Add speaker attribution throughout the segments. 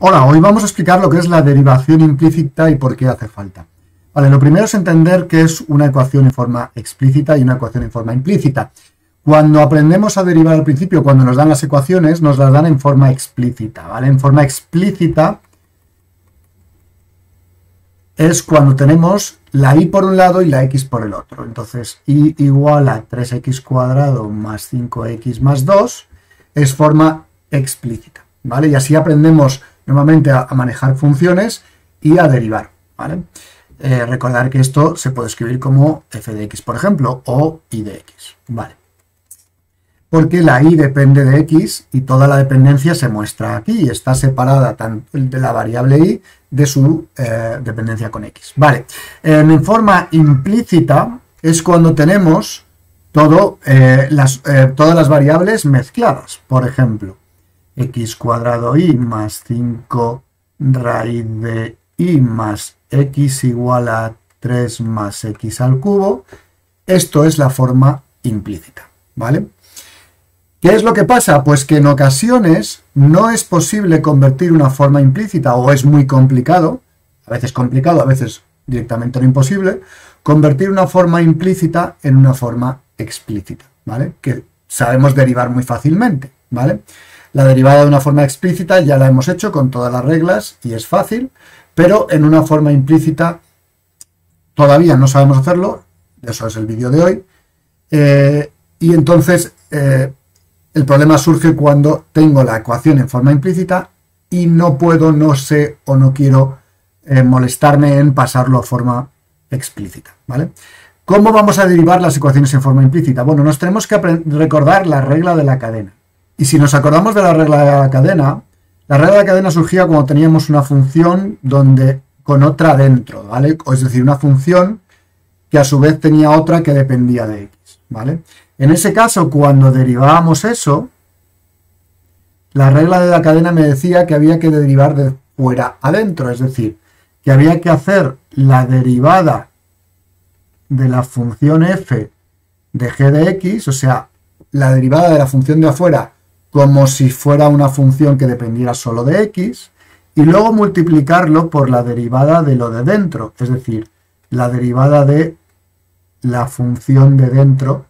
Speaker 1: Hola, hoy vamos a explicar lo que es la derivación implícita y por qué hace falta. Vale, lo primero es entender qué es una ecuación en forma explícita y una ecuación en forma implícita. Cuando aprendemos a derivar al principio, cuando nos dan las ecuaciones, nos las dan en forma explícita, ¿vale? En forma explícita es cuando tenemos la y por un lado y la x por el otro. Entonces, y igual a 3x cuadrado más 5x más 2 es forma explícita, ¿vale? Y así aprendemos normalmente a manejar funciones y a derivar, ¿vale? Recordar que esto se puede escribir como f de x, por ejemplo, o y de x, ¿vale? Porque la y depende de x y toda la dependencia se muestra aquí y está separada tanto de la variable y de su dependencia con x. Vale, en forma implícita es cuando tenemos todas las variables mezcladas. Por ejemplo, x cuadrado y más 5 raíz de y más x igual a 3 más x al cubo. Esto es la forma implícita, ¿vale? ¿Qué es lo que pasa? Pues que en ocasiones no es posible convertir una forma implícita, o es muy complicado, a veces directamente no imposible, convertir una forma implícita en una forma explícita, ¿vale? Que sabemos derivar muy fácilmente, ¿vale? La derivada de una forma explícita ya la hemos hecho con todas las reglas y es fácil, pero en una forma implícita todavía no sabemos hacerlo, eso es el vídeo de hoy, y entonces el problema surge cuando tengo la ecuación en forma implícita y no puedo, no sé o no quiero molestarme en pasarlo a forma explícita, ¿vale? ¿Cómo vamos a derivar las ecuaciones en forma implícita? Bueno, nos tenemos que recordar la regla de la cadena. Y si nos acordamos de la regla de la cadena surgía cuando teníamos una función con otra dentro, ¿vale? Es decir, una función que a su vez tenía otra que dependía de x, ¿vale? En ese caso, cuando derivábamos eso, la regla de la cadena me decía que había que derivar de fuera adentro, es decir, que había que hacer la derivada de la función f de g de x, o sea, la derivada de la función de afuera como si fuera una función que dependiera solo de x, y luego multiplicarlo por la derivada de lo de dentro, es decir, la derivada de la función de dentro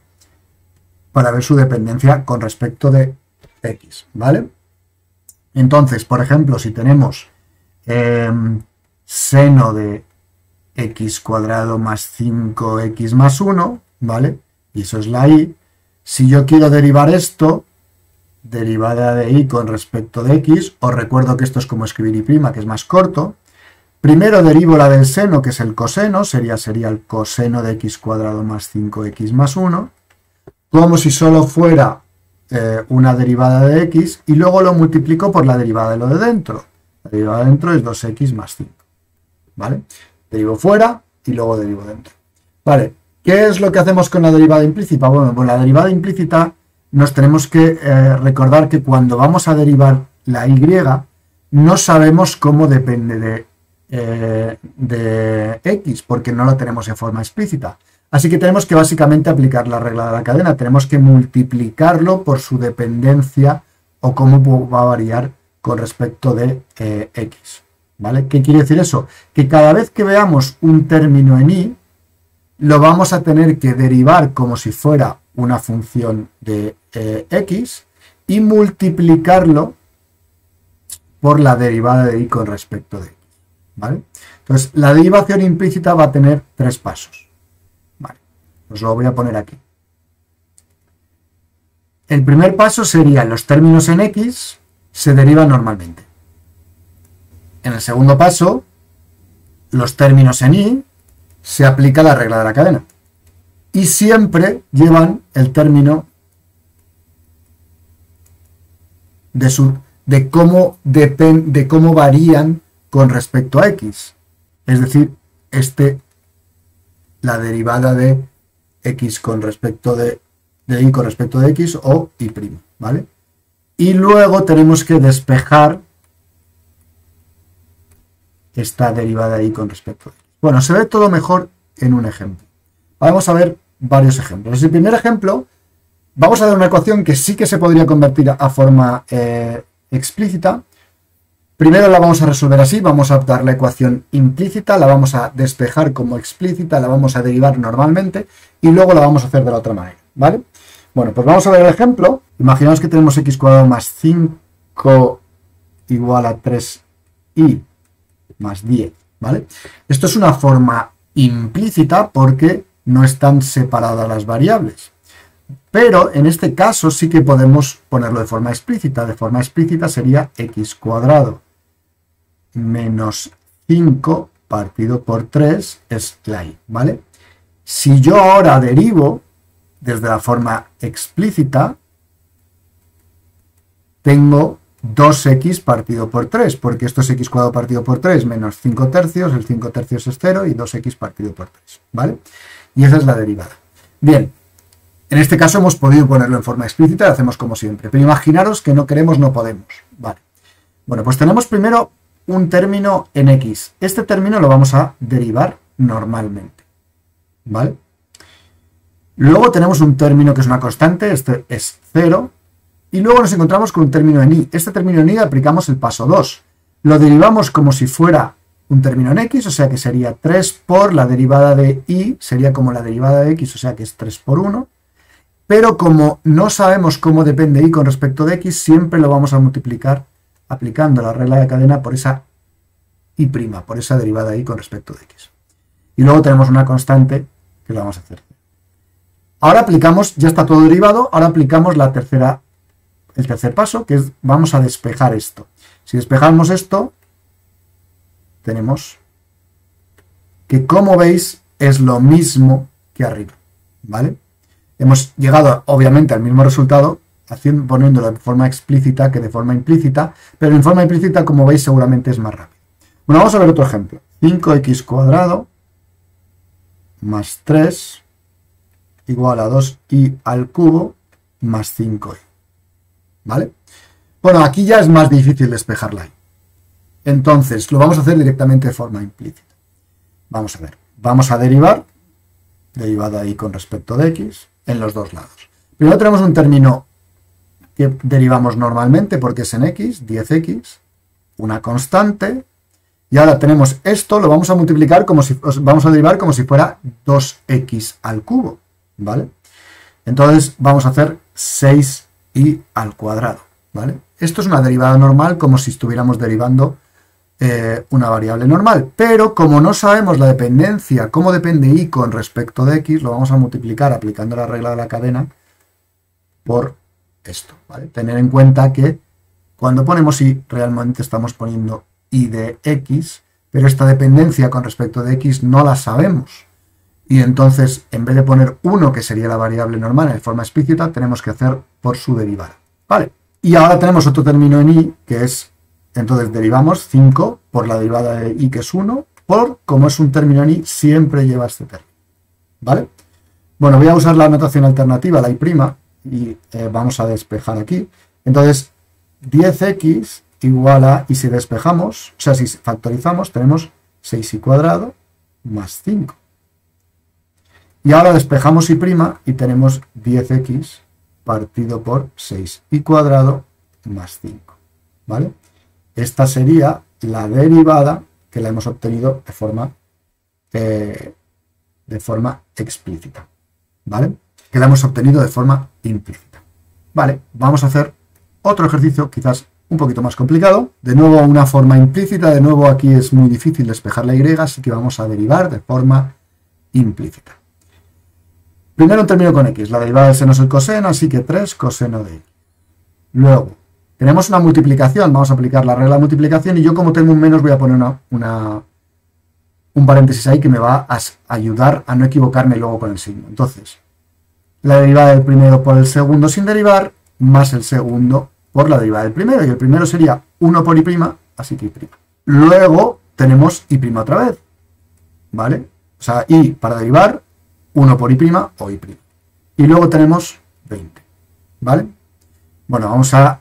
Speaker 1: para ver su dependencia con respecto de x, ¿vale? Entonces, por ejemplo, si tenemos seno de x cuadrado más 5x más 1, ¿vale? Y eso es la y. Si yo quiero derivar esto, derivada de y con respecto de x, os recuerdo que esto es como escribir y', que es más corto. Primero derivo la del seno, que es el coseno, sería el coseno de x cuadrado más 5x más 1, como si solo fuera una derivada de x, y luego lo multiplico por la derivada de lo de dentro. La derivada de dentro es 2x más 5, ¿vale? Derivo fuera y luego derivo dentro. Vale, ¿qué es lo que hacemos con la derivada implícita? Bueno, con la derivada implícita nos tenemos que recordar que cuando vamos a derivar la y, no sabemos cómo depende de x, porque no lo tenemos en forma explícita. Así que tenemos que básicamente aplicar la regla de la cadena, tenemos que multiplicarlo por su dependencia o cómo va a variar con respecto de x, ¿vale? ¿Qué quiere decir eso? Que cada vez que veamos un término en y, lo vamos a tener que derivar como si fuera una función de x y multiplicarlo por la derivada de y con respecto de x, ¿vale? Entonces, la derivación implícita va a tener 3 pasos, ¿vale? Os lo voy a poner aquí. El primer paso sería los términos en x se derivan normalmente. En el segundo paso, los términos en y se aplica la regla de la cadena. Y siempre llevan el término de cómo varían con respecto a x. Es decir, la derivada de x con respecto de y con respecto de x o y', ¿vale? Y luego tenemos que despejar esta derivada de y con respecto de x. Bueno, se ve todo mejor en un ejemplo. Vamos a ver varios ejemplos. El primer ejemplo, vamos a dar una ecuación que sí que se podría convertir a forma explícita, Primero la vamos a resolver así, vamos a dar la ecuación implícita, la vamos a despejar como explícita, la vamos a derivar normalmente y luego la vamos a hacer de la otra manera, ¿vale? Bueno, pues vamos a ver el ejemplo. Imaginaos que tenemos x cuadrado más 5 igual a 3y más 10, ¿vale? Esto es una forma implícita porque no están separadas las variables. Pero en este caso sí que podemos ponerlo de forma explícita. De forma explícita sería x cuadrado menos 5 partido por 3 es la y, ¿vale? Si yo ahora derivo desde la forma explícita, tengo 2x partido por 3, porque esto es x cuadrado partido por 3 menos 5 tercios, el 5 tercios es 0 y 2x partido por 3, ¿vale? Y esa es la derivada. Bien, en este caso hemos podido ponerlo en forma explícita, lo hacemos como siempre, pero imaginaros que no queremos, no podemos, ¿vale? Bueno, pues tenemos primero un término en x. Este término lo vamos a derivar normalmente, ¿vale? Luego tenemos un término que es una constante, este es 0, y luego nos encontramos con un término en y. Este término en y aplicamos el paso 2. Lo derivamos como si fuera un término en x, o sea que sería 3 por la derivada de y, sería como la derivada de x, o sea que es 3 por 1. Pero como no sabemos cómo depende y con respecto de x, siempre lo vamos a multiplicar aplicando la regla de cadena por esa y', por esa derivada y con respecto de x. Y luego tenemos una constante que la vamos a hacer. Ahora aplicamos, ya está todo derivado, ahora aplicamos el tercer paso, que es vamos a despejar esto. Si despejamos esto, tenemos que, como veis, es lo mismo que arriba, ¿vale? Hemos llegado, obviamente, al mismo resultado, poniéndolo de forma explícita que de forma implícita, pero en forma implícita, como veis, seguramente es más rápido. Bueno, vamos a ver otro ejemplo. 5x cuadrado más 3 igual a 2y al cubo más 5y, ¿vale? Bueno, aquí ya es más difícil despejar la y. Entonces, lo vamos a hacer directamente de forma implícita. Vamos a ver. Vamos a derivar, derivada y con respecto de x, en los dos lados. Primero tenemos un término que derivamos normalmente porque es en x, 10x, una constante, y ahora tenemos esto, lo vamos a multiplicar vamos a derivar como si fuera 2x al cubo, ¿vale? Entonces vamos a hacer 6y al cuadrado, ¿vale? Esto es una derivada normal como si estuviéramos derivando una variable normal, pero como no sabemos la dependencia, cómo depende y con respecto de x, lo vamos a multiplicar aplicando la regla de la cadena por esto, ¿vale? Tener en cuenta que cuando ponemos y, realmente estamos poniendo y de x, pero esta dependencia con respecto de x no la sabemos. Y entonces, en vez de poner 1, que sería la variable normal en forma explícita, tenemos que hacer por su derivada, ¿vale? Y ahora tenemos otro término en y, que es, entonces derivamos 5 por la derivada de y, que es 1, como es un término en y, siempre lleva este término, ¿vale? Bueno, voy a usar la notación alternativa, la y', y vamos a despejar aquí. Entonces, 10x igual a, y si despejamos, o sea, si factorizamos, tenemos 6y cuadrado más 5. Y ahora despejamos y' y tenemos 10x partido por 6y cuadrado más 5, ¿vale? Esta sería la derivada que la hemos obtenido de forma explícita, ¿vale? Que la hemos obtenido de forma implícita. Vale, vamos a hacer otro ejercicio quizás un poquito más complicado. De nuevo una forma implícita, de nuevo aquí es muy difícil despejar la y, así que vamos a derivar de forma implícita. Primero un término con x, la derivada del seno es el coseno, así que 3 coseno de y. Luego, tenemos una multiplicación, vamos a aplicar la regla de multiplicación y yo como tengo un menos voy a poner un paréntesis ahí que me va a ayudar a no equivocarme luego con el signo. Entonces, la derivada del primero por el segundo sin derivar, más el segundo por la derivada del primero, y el primero sería 1 por y', así que y'. Luego tenemos y' otra vez, ¿vale? O sea, y para derivar, 1 por y' o y'. Y luego tenemos 20, ¿vale? Bueno, vamos a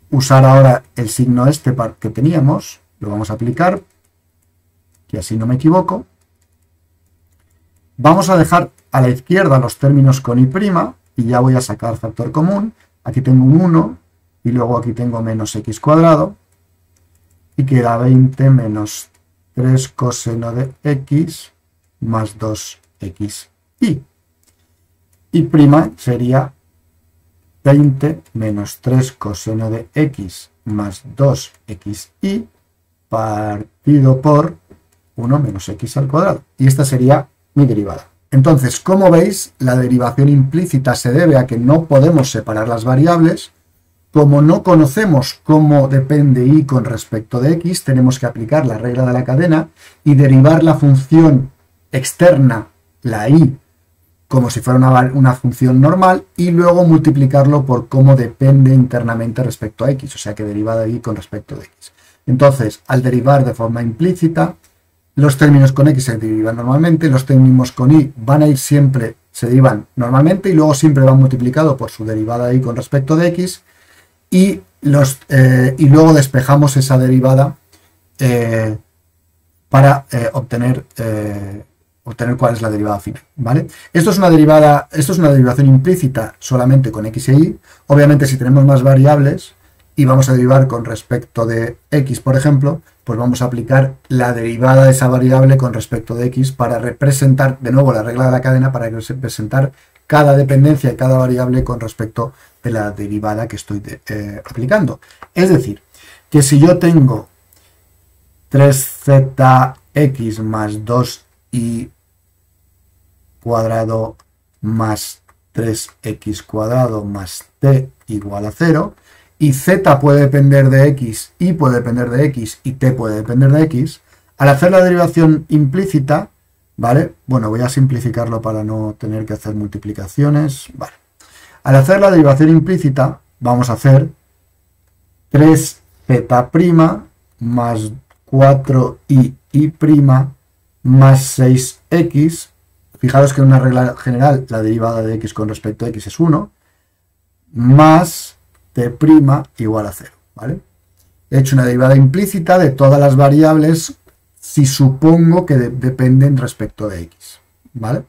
Speaker 1: usar ahora el signo este que teníamos, lo vamos a aplicar, que así no me equivoco. Vamos a dejar a la izquierda los términos con y', y ya voy a sacar factor común. Aquí tengo un 1, y luego aquí tengo menos x cuadrado, y queda 20 menos 3 coseno de x más 2xy. Y prima sería 20 menos 3 coseno de x más 2xy partido por 1 menos x al cuadrado. Y esta sería mi derivada. Entonces, como veis, la derivación implícita se debe a que no podemos separar las variables. Como no conocemos cómo depende y con respecto de x, tenemos que aplicar la regla de la cadena y derivar la función externa, la y, como si fuera una función normal, y luego multiplicarlo por cómo depende internamente respecto a x, o sea que deriva de y con respecto de x. Entonces, al derivar de forma implícita, los términos con x se derivan normalmente, los términos con y van a ir siempre, se derivan normalmente y luego siempre van multiplicado por su derivada de y con respecto de x, y luego despejamos esa derivada para obtener cuál es la derivada final, ¿vale? Esto es una derivación implícita solamente con x e y. Obviamente, si tenemos más variables y vamos a derivar con respecto de x, por ejemplo, pues vamos a aplicar la derivada de esa variable con respecto de x para representar, de nuevo, la regla de la cadena para representar cada dependencia y cada variable con respecto de la derivada que estoy aplicando. Es decir, que si yo tengo 3zx más 2y cuadrado más 3x cuadrado más t igual a 0, y z puede depender de x, y puede depender de x, y t puede depender de x, al hacer la derivación implícita, ¿vale? Bueno, voy a simplificarlo para no tener que hacer multiplicaciones, ¿vale? Al hacer la derivación implícita, vamos a hacer 3z' más 4y' más 6x. Fijaros que en una regla general la derivada de x con respecto a x es 1, más t' igual a 0, ¿vale? He hecho una derivada implícita de todas las variables si supongo que dependen respecto de x, ¿vale?